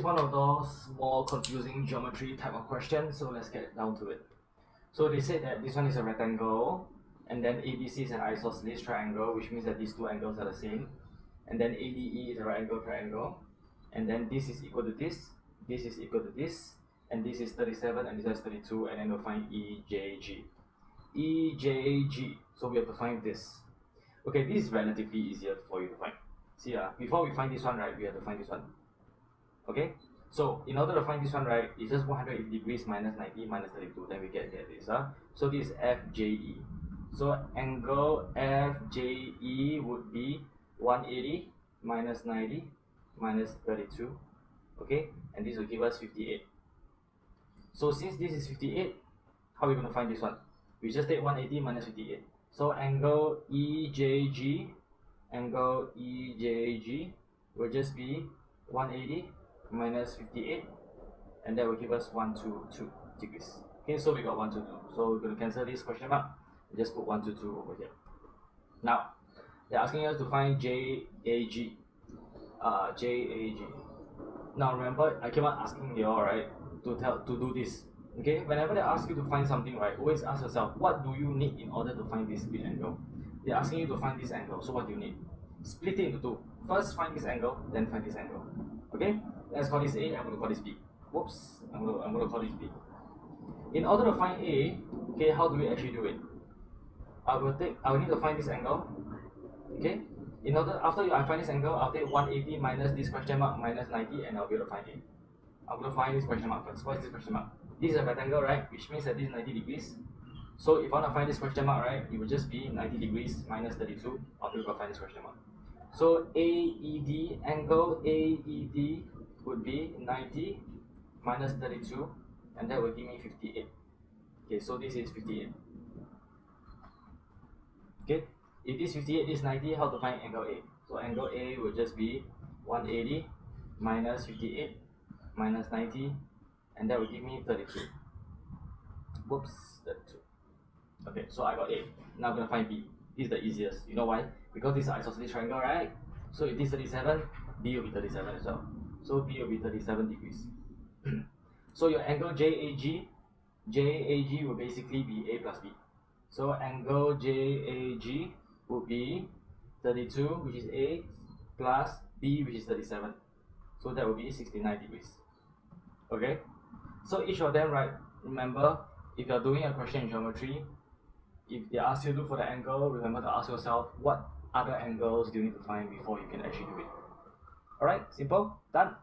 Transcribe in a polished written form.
one of those more confusing geometry type of questions, so let's get down to it. So they said that this one is a rectangle, and then ABC is an isosceles triangle, which means that these two angles are the same. And then ADE is a right angle triangle, and then this is equal to this is equal to this, and this is 37 and this is 32, and then we'll find EJG. EJG, so we have to find this. Okay, this is relatively easier for you to find. See, before we find this one, right, we have to find this one. Okay, so in order to find this one, right, it's just 180 degrees minus 90 minus 32, then we get this. So this is FJE. So angle FJE would be 180 minus 90 minus 32. Okay, and this will give us 58. So since this is 58, how are we going to find this one? We just take 180 minus 58. So angle EJG will just be 180 minus 58, and that will give us 122 degrees. Okay, so we got 122. So we're going to cancel this question mark. We just put 122 over here. Now they're asking us to find JAG. JAG. Now remember, I keep on asking you all, right, to do this. Okay, whenever they ask you to find something, right, always ask yourself, what do you need in order to find this big angle? They're asking you to find this angle, so what do you need? Split it into two. First find this angle, then find this angle. Okay, let's call this A, I'm going to call this B. Whoops, I'm going to call this B. In order to find A, okay, how do we actually do it? I will need to find this angle. Okay, after I find this angle, I'll take 180 minus this question mark minus 90, and I'll be able to find it. I'm going to find this question mark first. What is this question mark? This is a rectangle, right? Which means that this is 90 degrees. So if I want to find this question mark, right, it will just be 90 degrees minus 32. I'll be able to find this question mark. So AED, angle AED would be 90 minus 32, and that will give me 58. Okay, so this is 58. Okay, if this 58 is 90, how to find angle A? So angle A will just be 180 minus 58 minus 90, and that will give me 32. Whoops, 32. Okay, so I got A. Now I'm going to find B. This is the easiest. You know why? Because this is an isosceles triangle, right? So if this is 37, B will be 37 as well. So B will be 37 degrees. So your angle JAG will basically be A plus B. So angle JAG would be 32, which is A, plus B, which is 37. So that will be 69 degrees. Okay? So each of them, right, remember, if you're doing a question in geometry, if they ask you to look for the angle, remember to ask yourself, what other angles do you need to find before you can actually do it? Alright, simple, done.